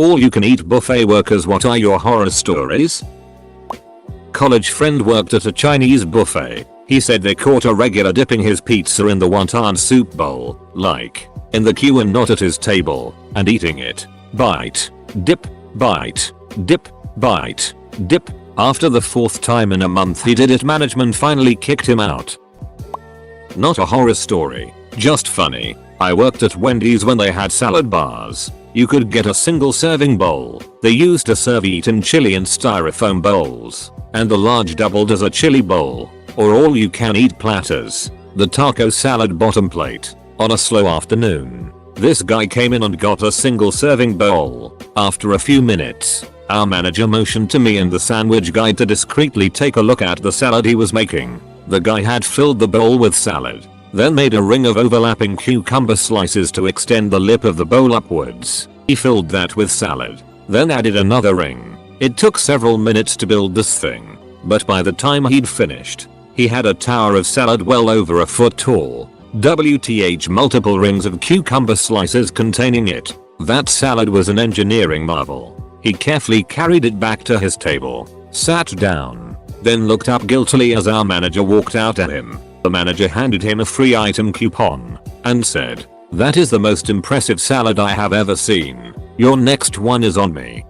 All you can eat buffet workers, what are your horror stories? College friend worked at a Chinese buffet. He said they caught a regular dipping his pizza in the wonton soup bowl, like, in the queue and not at his table, and eating it. Bite, dip, bite, dip, bite, dip. After the 4th time in a month he did it, management finally kicked him out. Not a horror story, just funny. I worked at Wendy's when they had salad bars. You could get a single serving bowl. They used to serve eaten chili in styrofoam bowls, and the large doubled as a chili bowl, or all you can eat platters, the taco salad bottom plate. On a slow afternoon, this guy came in and got a single serving bowl. After a few minutes, our manager motioned to me and the sandwich guy to discreetly take a look at the salad he was making. The guy had filled the bowl with salad, then made a ring of overlapping cucumber slices to extend the lip of the bowl upwards. He filled that with salad, then added another ring. It took several minutes to build this thing, but by the time he'd finished, he had a tower of salad well over a foot tall. WTH, multiple rings of cucumber slices containing it. That salad was an engineering marvel. He carefully carried it back to his table, sat down, then looked up guiltily as our manager walked out at him. The manager handed him a free item coupon and said, "That is the most impressive salad I have ever seen. Your next one is on me."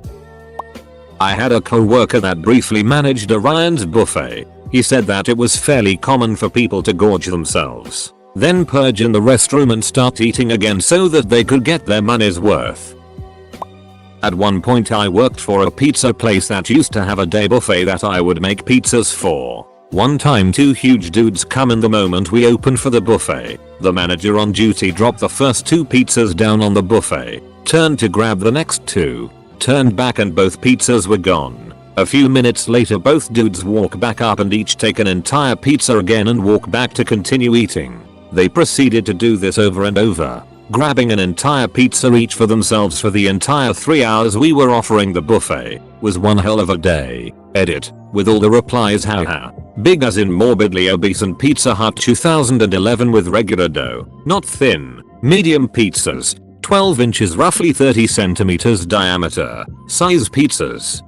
I had a co-worker that briefly managed Orion's buffet. He said that it was fairly common for people to gorge themselves, then purge in the restroom and start eating again so that they could get their money's worth. At one point I worked for a pizza place that used to have a day buffet that I would make pizzas for. One time 2 huge dudes come in the moment we opened for the buffet. The manager on duty dropped the first 2 pizzas down on the buffet, turned to grab the next 2, turned back and both pizzas were gone. A few minutes later both dudes walk back up and each take an entire pizza again and walk back to continue eating. They proceeded to do this over and over, grabbing an entire pizza each for themselves for the entire 3 hours we were offering the buffet. Was one hell of a day. Edit. With all the replies, haha. Big as in morbidly obese and Pizza Hut 2011 with regular dough, not thin, medium pizzas, 12 inches roughly 30 centimeters diameter, size pizzas.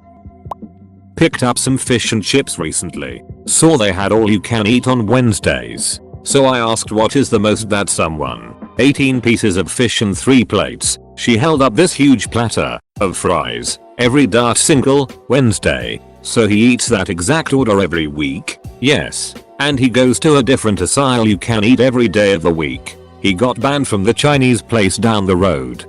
Picked up some fish and chips recently. Saw they had all you can eat on Wednesdays. So I asked what is the most that someone. 18 pieces of fish and 3 plates. She held up this huge platter of fries. Every dart single, Wednesday. So he eats that exact order every week? Yes. And he goes to a different aisle you can eat every day of the week. He got banned from the Chinese place down the road.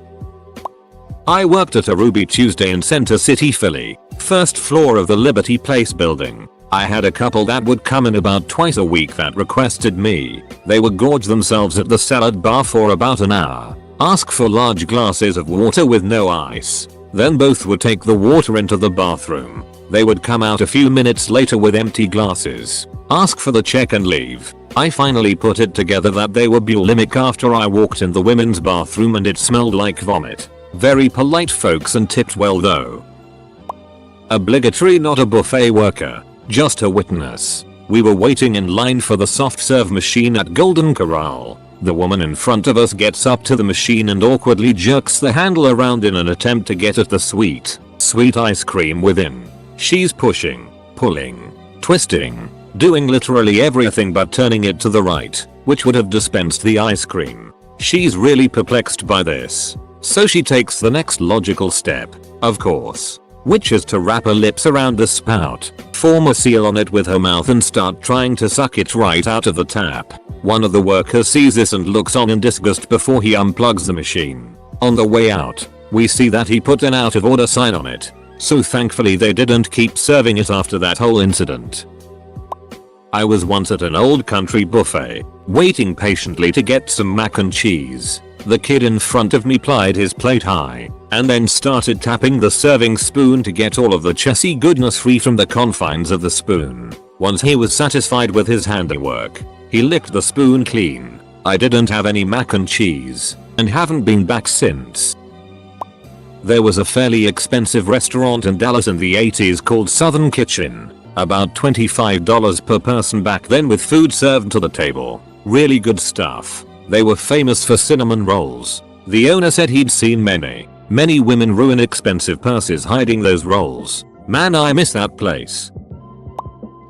I worked at a Ruby Tuesday in Center City, Philly, 1st floor of the Liberty Place building. I had a couple that would come in about twice a week that requested me. They would gorge themselves at the salad bar for about an hour, ask for large glasses of water with no ice. Then both would take the water into the bathroom. They would come out a few minutes later with empty glasses, ask for the check and leave. I finally put it together that they were bulimic after I walked in the women's bathroom and it smelled like vomit. Very polite folks and tipped well though. Obligatory, not a buffet worker, just a witness. We were waiting in line for the soft serve machine at Golden Corral. The woman in front of us gets up to the machine and awkwardly jerks the handle around in an attempt to get at the sweet ice cream within. She's pushing, pulling, twisting, doing literally everything but turning it to the right, which would have dispensed the ice cream. She's really perplexed by this. So she takes the next logical step, of course, which is to wrap her lips around the spout, form a seal on it with her mouth and start trying to suck it right out of the tap. One of the workers sees this and looks on in disgust before he unplugs the machine. On the way out, we see that he put an out of order sign on it. So thankfully they didn't keep serving it after that whole incident. I was once at an old country buffet, waiting patiently to get some mac and cheese. The kid in front of me plied his plate high, and then started tapping the serving spoon to get all of the chessy goodness free from the confines of the spoon. Once he was satisfied with his handiwork, he licked the spoon clean. I didn't have any mac and cheese, and haven't been back since. There was a fairly expensive restaurant in Dallas in the 80s called Southern Kitchen. About $25 per person back then with food served to the table. Really good stuff. They were famous for cinnamon rolls. The owner said he'd seen many, Many women ruin expensive purses hiding those rolls. Man, I miss that place.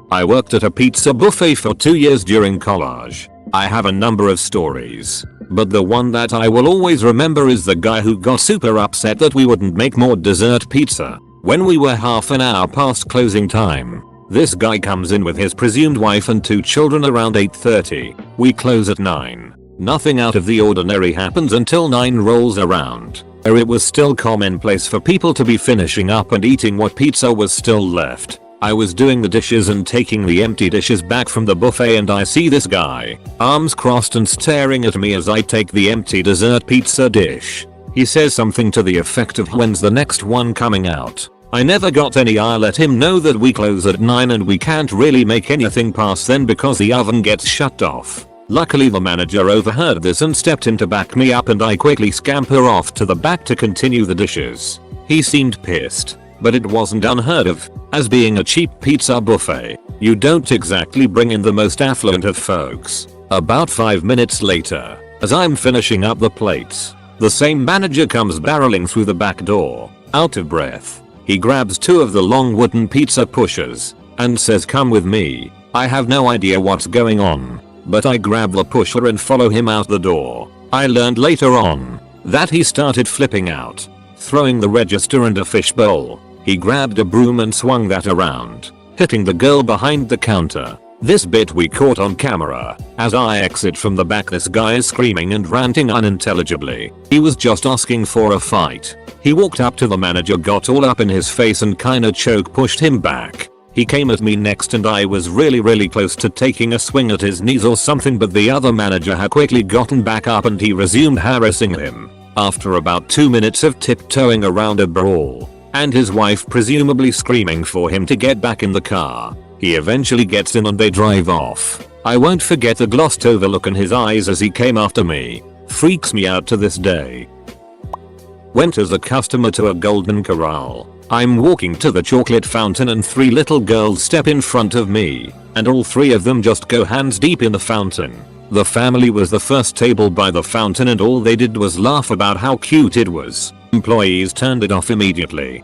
I worked at a pizza buffet for 2 years during college. I have a number of stories, but the one that I will always remember is the guy who got super upset that we wouldn't make more dessert pizza when we were half an hour past closing time. This guy comes in with his presumed wife and 2 children around 8:30. We close at 9. Nothing out of the ordinary happens until 9 rolls around. It was still commonplace for people to be finishing up and eating what pizza was still left. I was doing the dishes and taking the empty dishes back from the buffet, and I see this guy, arms crossed and staring at me as I take the empty dessert pizza dish. He says something to the effect of, "When's the next one coming out?" I never got any. I let him know that we close at 9 and we can't really make anything past then because the oven gets shut off. Luckily the manager overheard this and stepped in to back me up, and I quickly scamper off to the back to continue the dishes. He seemed pissed, but it wasn't unheard of. As being a cheap pizza buffet, you don't exactly bring in the most affluent of folks. About 5 minutes later, as I'm finishing up the plates, the same manager comes barreling through the back door. Out of breath, he grabs 2 of the long wooden pizza pushers and says, "Come with me." I have no idea what's going on, but I grab the pusher and follow him out the door. I learned later on that he started flipping out, throwing the register and a fish bowl. He grabbed a broom and swung that around, hitting the girl behind the counter. This bit we caught on camera. As I exit from the back, this guy is screaming and ranting unintelligibly. He was just asking for a fight. He walked up to the manager, got all up in his face and kinda choke pushed him back. He came at me next and I was really close to taking a swing at his knees or something, but the other manager had quickly gotten back up and he resumed harassing him. After about 2 minutes of tiptoeing around a brawl, and his wife presumably screaming for him to get back in the car, he eventually gets in and they drive off. I won't forget the glossed over look in his eyes as he came after me. Freaks me out to this day. Went as a customer to a Golden Corral. I'm walking to the chocolate fountain and 3 little girls step in front of me, and all 3 of them just go hands deep in the fountain. The family was the first table by the fountain and all they did was laugh about how cute it was. Employees turned it off immediately.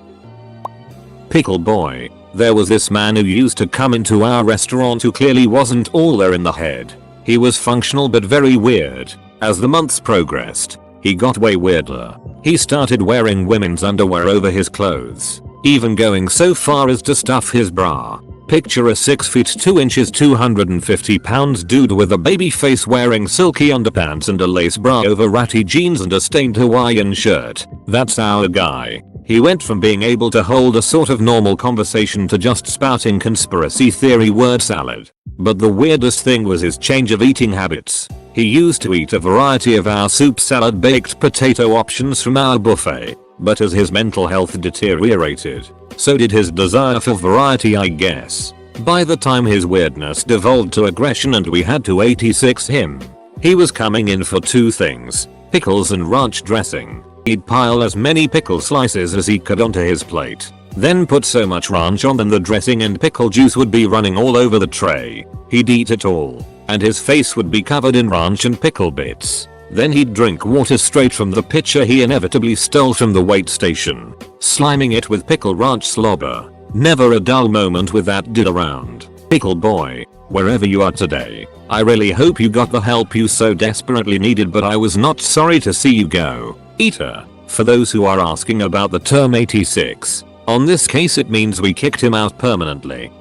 Pickle boy. There was this man who used to come into our restaurant who clearly wasn't all there in the head. He was functional but very weird. As the months progressed, he got way weirder. He started wearing women's underwear over his clothes, even going so far as to stuff his bra. Picture a 6 feet 2 inches 250 pounds dude with a baby face wearing silky underpants and a lace bra over ratty jeans and a stained Hawaiian shirt. That's our guy. He went from being able to hold a sort of normal conversation to just spouting conspiracy theory word salad. But the weirdest thing was his change of eating habits. He used to eat a variety of our soup, salad, baked potato options from our buffet, but as his mental health deteriorated, so did his desire for variety, I guess. By the time his weirdness devolved to aggression and we had to 86 him, he was coming in for 2 things, pickles and ranch dressing. He'd pile as many pickle slices as he could onto his plate, then put so much ranch on them the dressing and pickle juice would be running all over the tray. He'd eat it all, and his face would be covered in ranch and pickle bits. Then he'd drink water straight from the pitcher he inevitably stole from the wait station, sliming it with pickle ranch slobber. Never a dull moment with that dude around. Pickle boy, wherever you are today, I really hope you got the help you so desperately needed, but I was not sorry to see you go. Eater. For those who are asking about the term 86, on this case it means we kicked him out permanently.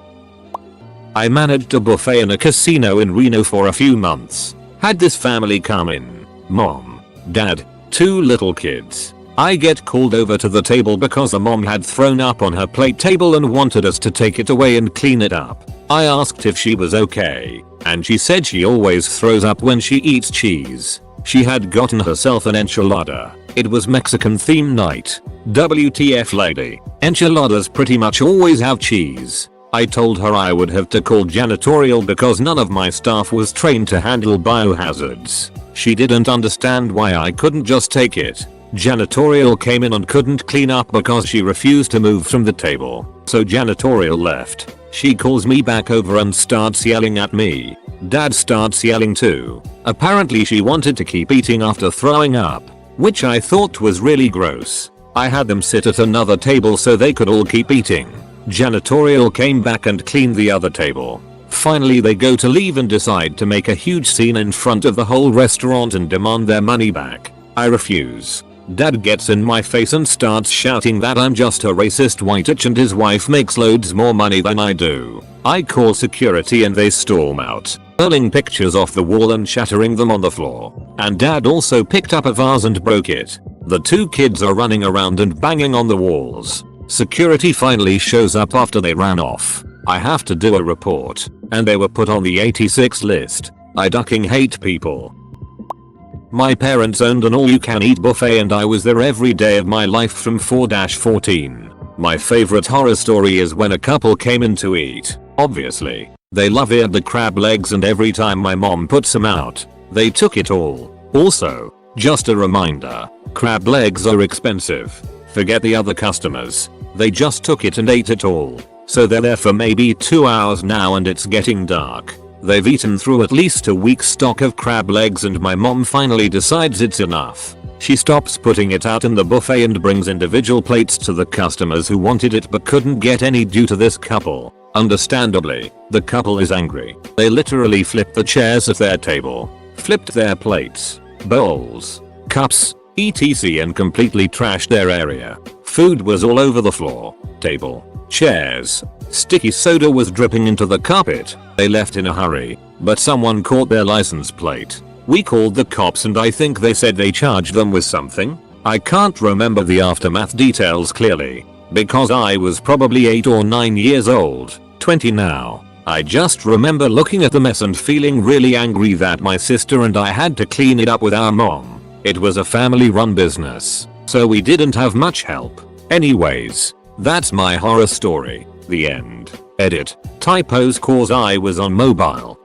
I managed a buffet in a casino in Reno for a few months. Had this family come in. Mom, dad, 2 little kids. I get called over to the table because the mom had thrown up on her plate table and wanted us to take it away and clean it up. I asked if she was okay, and she said she always throws up when she eats cheese. She had gotten herself an enchilada. It was Mexican theme night. WTF lady, enchiladas pretty much always have cheese. I told her I would have to call janitorial because none of my staff was trained to handle biohazards. She didn't understand why I couldn't just take it. Janitorial came in and couldn't clean up because she refused to move from the table. So janitorial left. She calls me back over and starts yelling at me. Dad starts yelling too. Apparently she wanted to keep eating after throwing up, which I thought was really gross. I had them sit at another table so they could all keep eating. Janitorial came back and cleaned the other table. Finally they go to leave and decide to make a huge scene in front of the whole restaurant and demand their money back. I refuse. Dad gets in my face and starts shouting that I'm just a racist white bitch and his wife makes loads more money than I do. I call security and they storm out, hurling pictures off the wall and shattering them on the floor. And Dad also picked up a vase and broke it. The two kids are running around and banging on the walls. Security finally shows up after they ran off. I have to do a report, and they were put on the 86 list. I fucking hate people. My parents owned an all-you-can-eat buffet and I was there every day of my life from 4-14. My favorite horror story is when a couple came in to eat. Obviously, they loved the crab legs and every time my mom puts them out, they took it all. Also, just a reminder, crab legs are expensive. Forget the other customers. They just took it and ate it all. So they're there for maybe 2 hours now and it's getting dark. They've eaten through at least a week's stock of crab legs and my mom finally decides it's enough. She stops putting it out in the buffet and brings individual plates to the customers who wanted it but couldn't get any due to this couple. Understandably, the couple is angry. They literally flipped the chairs at their table, flipped their plates, bowls, cups, etc. and completely trashed their area. Food was all over the floor, table, chairs. Sticky soda was dripping into the carpet. They left in a hurry, but someone caught their license plate. We called the cops and I think they said they charged them with something. I can't remember the aftermath details clearly, because I was probably 8 or 9 years old, 20 now. I just remember looking at the mess and feeling really angry that my sister and I had to clean it up with our mom. It was a family run business, so we didn't have much help. Anyways, that's my horror story. The end. Edit. Typos cause I was on mobile.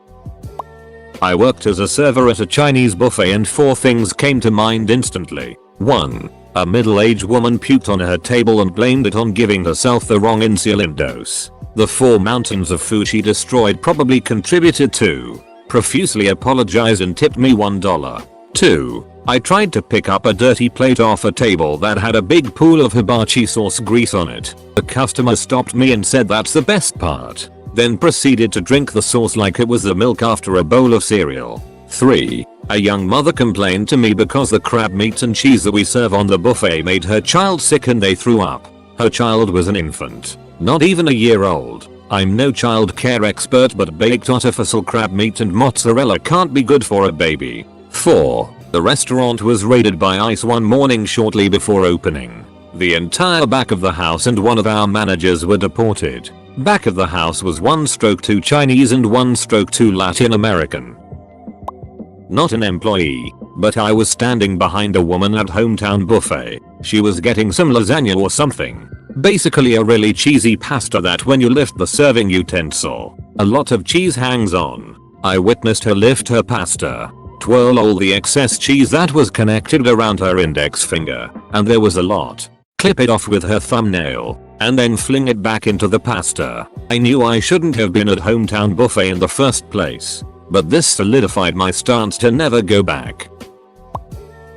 I worked as a server at a Chinese buffet and 4 things came to mind instantly. 1. A middle-aged woman puked on her table and blamed it on giving herself the wrong insulin dose. The 4 mountains of food she destroyed probably contributed to. Profusely apologized and tipped me $1. 2. I tried to pick up a dirty plate off a table that had a big pool of hibachi sauce grease on it. The customer stopped me and said that's the best part. Then proceeded to drink the sauce like it was the milk after a bowl of cereal. 3. A young mother complained to me because the crab meat and cheese that we serve on the buffet made her child sick and they threw up. Her child was an infant, not even a year old. I'm no child care expert but baked artificial crab meat and mozzarella can't be good for a baby. 4. The restaurant was raided by ICE one morning shortly before opening. The entire back of the house and one of our managers were deported. Back of the house was 1/2 Chinese and 1/2 Latin American. Not an employee, but I was standing behind a woman at hometown buffet. She was getting some lasagna or something. Basically a really cheesy pasta that when you lift the serving utensil, a lot of cheese hangs on. I witnessed her lift her pasta, twirl all the excess cheese that was connected around her index finger, and there was a lot, clip it off with her thumbnail, and then fling it back into the pasta. I knew I shouldn't have been at hometown buffet in the first place, but this solidified my stance to never go back.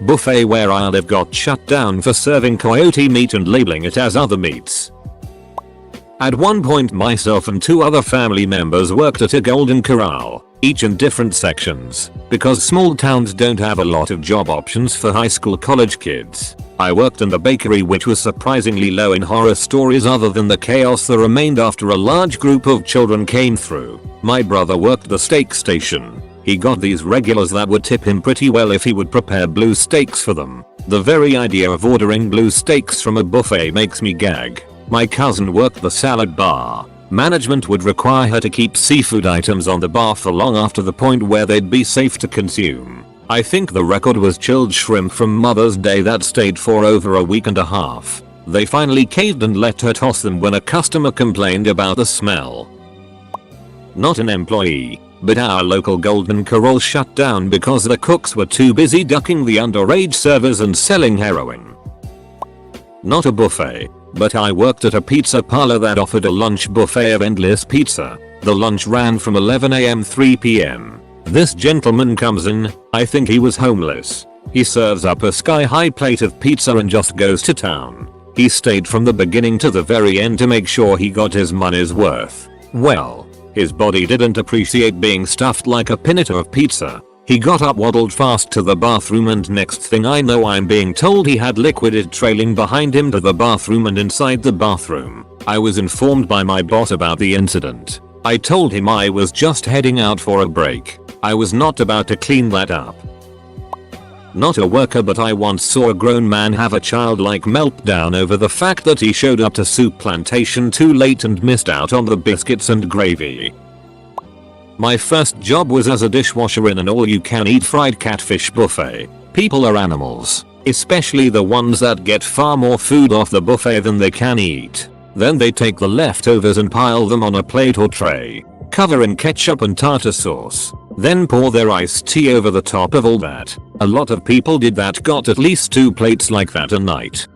Buffet where I live got shut down for serving coyote meat and labeling it as other meats. At one point myself and 2 other family members worked at a Golden Corral, each in different sections, because small towns don't have a lot of job options for high school college kids. I worked in the bakery which was surprisingly low in horror stories other than the chaos that remained after a large group of children came through. My brother worked the steak station. He got these regulars that would tip him pretty well if he would prepare blue steaks for them. The very idea of ordering blue steaks from a buffet makes me gag. My cousin worked the salad bar. Management would require her to keep seafood items on the bar for long after the point where they'd be safe to consume. I think the record was chilled shrimp from Mother's Day that stayed for over a week and a half. They finally caved and let her toss them when a customer complained about the smell. Not an employee, but our local Golden Corral shut down because the cooks were too busy ducking the underage servers and selling heroin. Not a buffet, but I worked at a pizza parlor that offered a lunch buffet of endless pizza. The lunch ran from 11 AM 3 PM. This gentleman comes in, I think he was homeless. He serves up a sky-high plate of pizza and just goes to town. He stayed from the beginning to the very end to make sure he got his money's worth. Well, his body didn't appreciate being stuffed like a pinata of pizza. He got up, waddled fast to the bathroom, and next thing I know I'm being told he had liquid trailing behind him to the bathroom and inside the bathroom. I was informed by my boss about the incident. I told him I was just heading out for a break. I was not about to clean that up. Not a worker, but I once saw a grown man have a childlike meltdown over the fact that he showed up to Soup Plantation too late and missed out on the biscuits and gravy. My first job was as a dishwasher in an all-you-can-eat fried catfish buffet. People are animals, especially the ones that get far more food off the buffet than they can eat. Then they take the leftovers and pile them on a plate or tray, cover in ketchup and tartar sauce, then pour their iced tea over the top of all that. A lot of people did that, got at least 2 plates like that a night.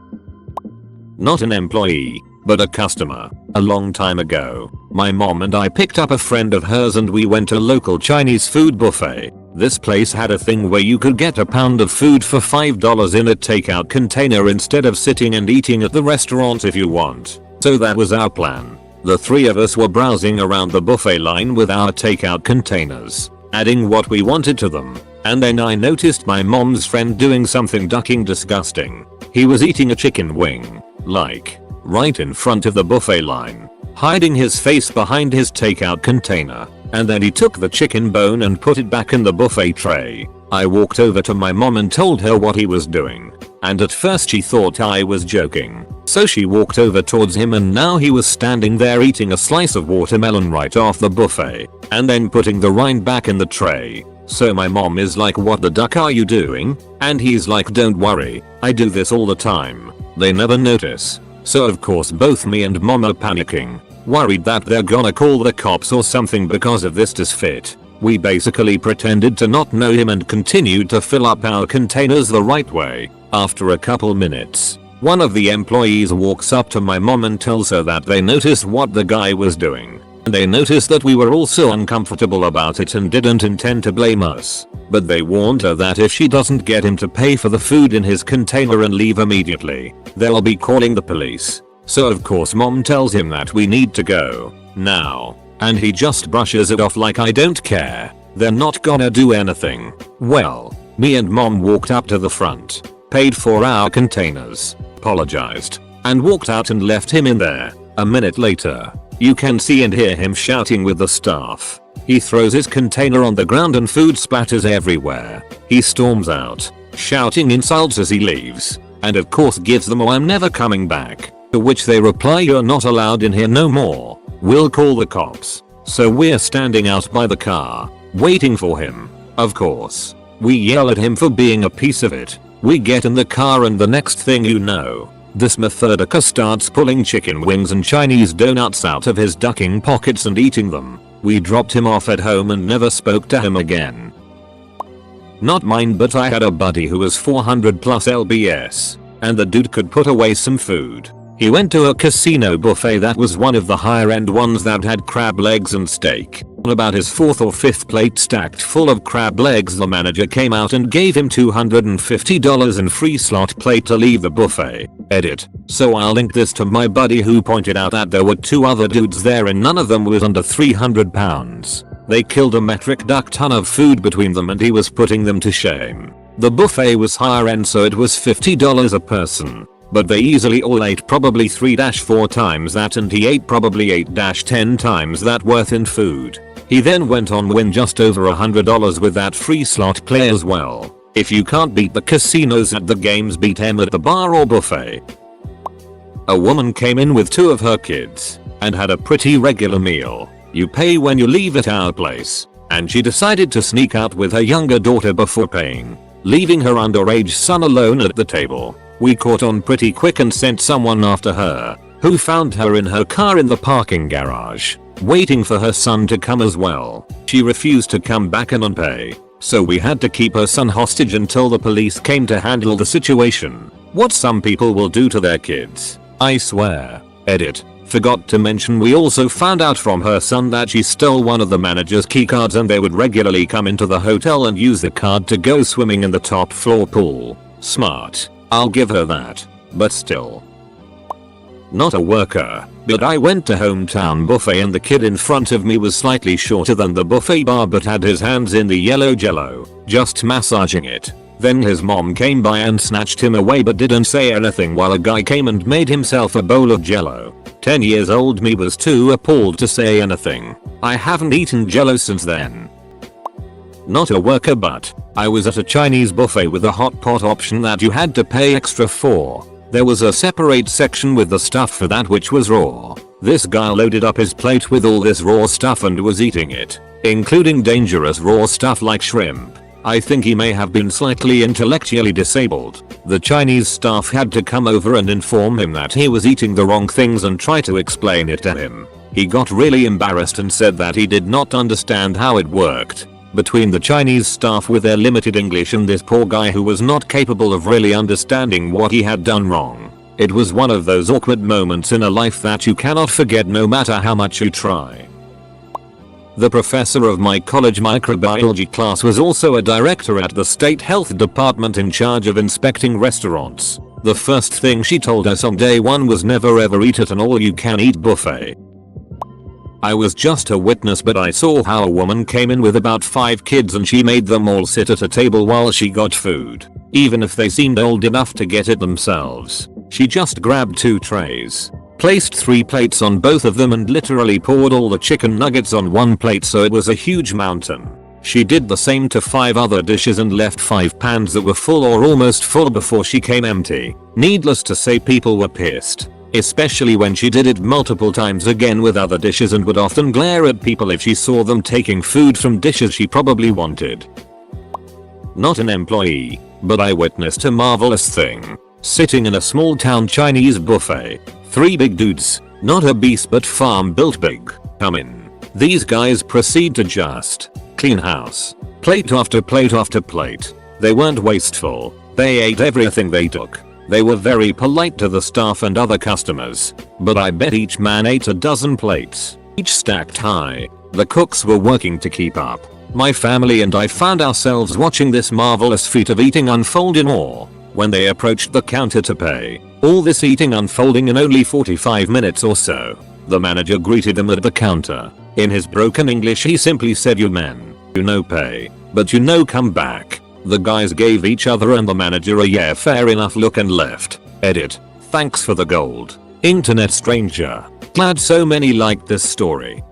Not an employee, but a customer. A long time ago, my mom and I picked up a friend of hers and we went to a local Chinese food buffet. This place had a thing where you could get a pound of food for $5 in a takeout container instead of sitting and eating at the restaurant if you want. So that was our plan. The 3 of us were browsing around the buffet line with our takeout containers, adding what we wanted to them. And then I noticed my mom's friend doing something ducking disgusting. He was eating a chicken wing, like, right in front of the buffet line, hiding his face behind his takeout container. And then he took the chicken bone and put it back in the buffet tray. I walked over to my mom and told her what he was doing. And at first she thought I was joking. So she walked over towards him and now he was standing there eating a slice of watermelon right off the buffet. And then putting the rind back in the tray. So my mom is like, "What the duck are you doing?" And he's like, "Don't worry, I do this all the time. They never notice." So of course both me and mom are panicking, worried that they're gonna call the cops or something because of this disfit. We basically pretended to not know him and continued to fill up our containers the right way. After a couple minutes, one of the employees walks up to my mom and tells her that they noticed what the guy was doing. They noticed that we were also uncomfortable about it and didn't intend to blame us. But they warned her that if she doesn't get him to pay for the food in his container and leave immediately, they'll be calling the police. So of course mom tells him that we need to go now. And he just brushes it off like, "I don't care. They're not gonna do anything." Well, me and mom walked up to the front, paid for our containers, apologized, and walked out and left him in there. A minute later, you can see and hear him shouting with the staff. He throws his container on the ground and food splatters everywhere. He storms out, shouting insults as he leaves, and of course gives them "Oh, I'm never coming back." To which they reply, "You're not allowed in here no more. We'll call the cops." So we're standing out by the car, waiting for him. Of course, we yell at him for being a piece of it. We get in the car and the next thing you know, this methodica starts pulling chicken wings and Chinese donuts out of his ducking pockets and eating them. We dropped him off at home and never spoke to him again. Not mine, but I had a buddy who was 400 plus lbs, and the dude could put away some food. He went to a casino buffet that was one of the higher end ones that had crab legs and steak. On about his 4th or 5th plate stacked full of crab legs, the manager came out and gave him $250 in free slot plate to leave the buffet. Edit. So I'll link this to my buddy who pointed out that there were 2 other dudes there and none of them was under 300 pounds. They killed a metric duck ton of food between them and he was putting them to shame. The buffet was higher end, so it was $50 a person. But they easily all ate probably 3-4 times that, and he ate probably 8-10 times that worth in food. He then went on win just over $100 with that free slot play as well. If you can't beat the casinos at the games, beat him at the bar or buffet. A woman came in with 2 of her kids and had a pretty regular meal. You pay when you leave at our place, and she decided to sneak out with her younger daughter before paying, leaving her underage son alone at the table. We caught on pretty quick and sent someone after her, who found her in her car in the parking garage, waiting for her son to come as well. She refused to come back and pay, so we had to keep her son hostage until the police came to handle the situation. What some people will do to their kids, I swear. Edit. Forgot to mention we also found out from her son that she stole one of the manager's keycards and they would regularly come into the hotel and use the card to go swimming in the top floor pool. Smart. I'll give her that. But still. Not a worker, but I went to hometown buffet and the kid in front of me was slightly shorter than the buffet bar but had his hands in the yellow jello, just massaging it. Then his mom came by and snatched him away but didn't say anything while a guy came and made himself a bowl of jello. 10 years old me was too appalled to say anything. I haven't eaten jello since then. Not a worker but I was at a Chinese buffet with a hot pot option that you had to pay extra for. There was a separate section with the stuff for that which was raw. This guy loaded up his plate with all this raw stuff and was eating it, including dangerous raw stuff like shrimp. I think he may have been slightly intellectually disabled. The Chinese staff had to come over and inform him that he was eating the wrong things and try to explain it to him. He got really embarrassed and said that he did not understand how it worked. Between the Chinese staff with their limited English and this poor guy who was not capable of really understanding what he had done wrong, it was one of those awkward moments in a life that you cannot forget no matter how much you try. The professor of my college microbiology class was also a director at the state health department in charge of inspecting restaurants. The first thing she told us on day one was never ever eat at an all-you-can-eat buffet. I was just a witness but I saw how a woman came in with about 5 kids and she made them all sit at a table while she got food. Even if they seemed old enough to get it themselves. She just grabbed 2 trays, placed 3 plates on both of them and literally poured all the chicken nuggets on one plate so it was a huge mountain. She did the same to 5 other dishes and left 5 pans that were full or almost full before she came empty. Needless to say people were pissed. Especially when she did it multiple times again with other dishes and would often glare at people if she saw them taking food from dishes she probably wanted. Not an employee, but I witnessed a marvelous thing. Sitting in a small town Chinese buffet, 3 big dudes, not a beast but farm built big, come in. These guys proceed to just clean house. Plate after plate after plate. They weren't wasteful, they ate everything they took. They were very polite to the staff and other customers, but I bet each man ate a dozen plates, each stacked high. The cooks were working to keep up. My family and I found ourselves watching this marvelous feat of eating unfold in awe. When they approached the counter to pay, all this eating unfolding in only 45 minutes or so, the manager greeted them at the counter. In his broken English he simply said, "You men, you no pay, but you no come back." The guys gave each other and the manager a "yeah fair enough" look and left. Edit. Thanks for the gold. Internet stranger. Glad so many liked this story.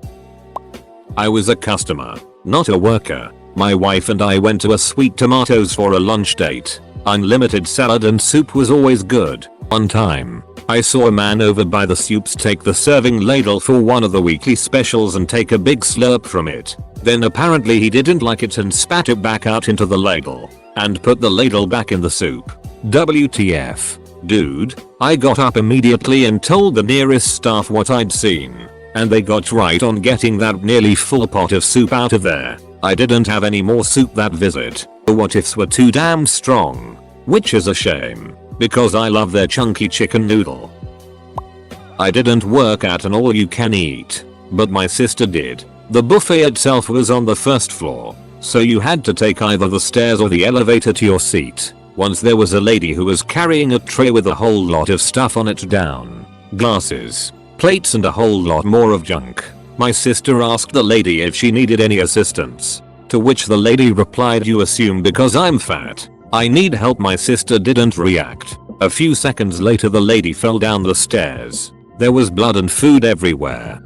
I was a customer, not a worker. My wife and I went to a Sweet Tomatoes for a lunch date. Unlimited salad and soup was always good. One time, I saw a man over by the soups take the serving ladle for one of the weekly specials and take a big slurp from it. Then apparently he didn't like it and spat it back out into the ladle and put the ladle back in the soup. WTF. Dude, I got up immediately and told the nearest staff what I'd seen, and they got right on getting that nearly full pot of soup out of there. I didn't have any more soup that visit. The what ifs were too damn strong, which is a shame, because I love their chunky chicken noodle. I didn't work at an all-you-can-eat, but my sister did. The buffet itself was on the first floor, so you had to take either the stairs or the elevator to your seat. Once there was a lady who was carrying a tray with a whole lot of stuff on it down. Glasses, plates and a whole lot more of junk. My sister asked the lady if she needed any assistance, to which the lady replied, "You assume because I'm fat I need help." My sister didn't react. A few seconds later the lady fell down the stairs. There was blood and food everywhere.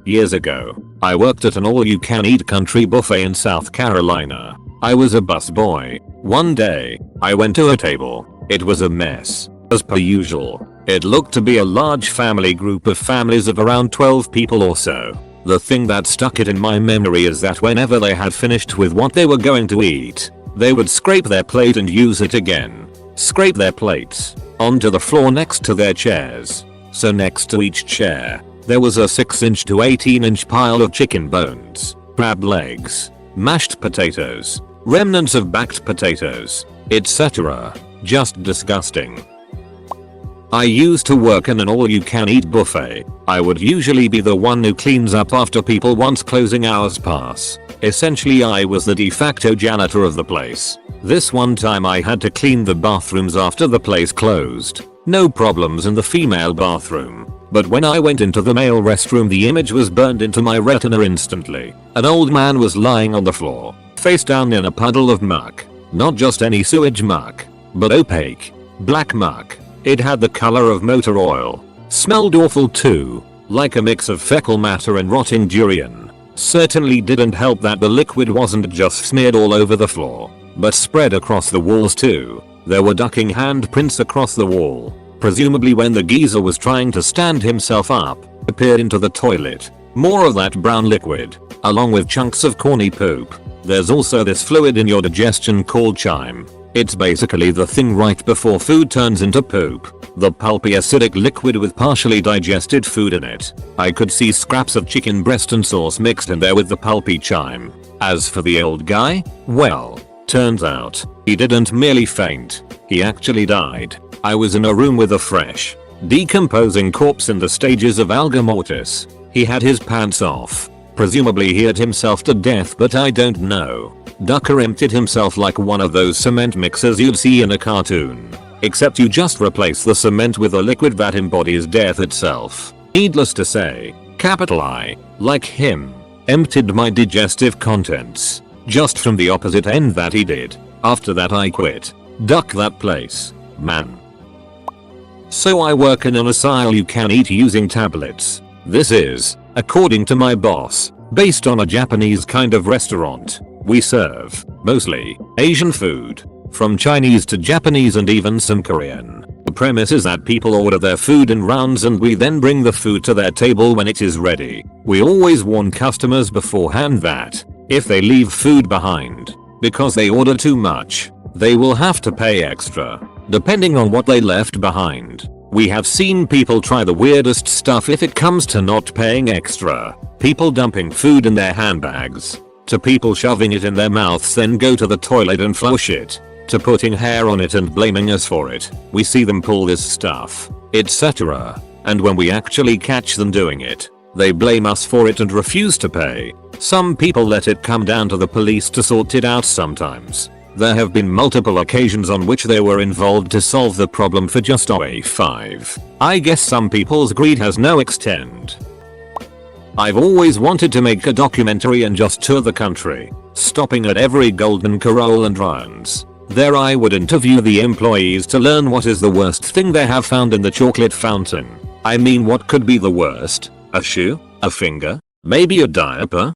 Years ago, I worked at an all-you-can-eat country buffet in South Carolina. I was a busboy. One day, I went to a table. It was a mess. As per usual, it looked to be a large family group of families of around 12 people or so. The thing that stuck it in my memory is that whenever they had finished with what they were going to eat, they would scrape their plate and use it again. Scrape their plates onto the floor next to their chairs. So next to each chair, there was a 6-inch to 18-inch pile of chicken bones, crab legs, mashed potatoes, remnants of baked potatoes, etc. Just disgusting. I used to work in an all-you-can-eat buffet. I would usually be the one who cleans up after people once closing hours pass. Essentially I was the de facto janitor of the place. This one time I had to clean the bathrooms after the place closed. No problems in the female bathroom. But when I went into the male restroom the image was burned into my retina instantly. An old man was lying on the floor, face down in a puddle of muck. Not just any sewage muck, but opaque, black muck. It had the color of motor oil. Smelled awful too, like a mix of fecal matter and rotting durian. Certainly didn't help that the liquid wasn't just smeared all over the floor, but spread across the walls too. There were ducking handprints across the wall. Presumably when the geezer was trying to stand himself up, appeared into the toilet. More of that brown liquid, along with chunks of corny poop. There's also this fluid in your digestion called chyme. It's basically the thing right before food turns into poop. The pulpy acidic liquid with partially digested food in it. I could see scraps of chicken breast and sauce mixed in there with the pulpy chyme. As for the old guy, well, turns out, he didn't merely faint. He actually died. I was in a room with a fresh, decomposing corpse in the stages of alga mortis. He had his pants off. Presumably he had himself to death, but I don't know. Ducker emptied himself like one of those cement mixers you'd see in a cartoon. Except you just replace the cement with a liquid that embodies death itself. Needless to say, capital I, like him, emptied my digestive contents. Just from the opposite end that he did. After that I quit. Duck that place, man. So I work in an asylum you can eat using tablets. This is, according to my boss, based on a Japanese kind of restaurant. We serve, mostly, Asian food. From Chinese to Japanese and even some Korean. The premise is that people order their food in rounds and we then bring the food to their table when it is ready. We always warn customers beforehand that, if they leave food behind, because they order too much, they will have to pay extra, depending on what they left behind. We have seen people try the weirdest stuff if it comes to not paying extra. People dumping food in their handbags, to people shoving it in their mouths then go to the toilet and flush it, to putting hair on it and blaming us for it. We see them pull this stuff, etc. And when we actually catch them doing it, they blame us for it and refuse to pay. Some people let it come down to the police to sort it out sometimes. There have been multiple occasions on which they were involved to solve the problem for just $5. I guess some people's greed has no extent. I've always wanted to make a documentary and just tour the country, stopping at every Golden Corral and runs. There I would interview the employees to learn what is the worst thing they have found in the chocolate fountain. I mean, what could be the worst? A shoe? A finger? Maybe a diaper?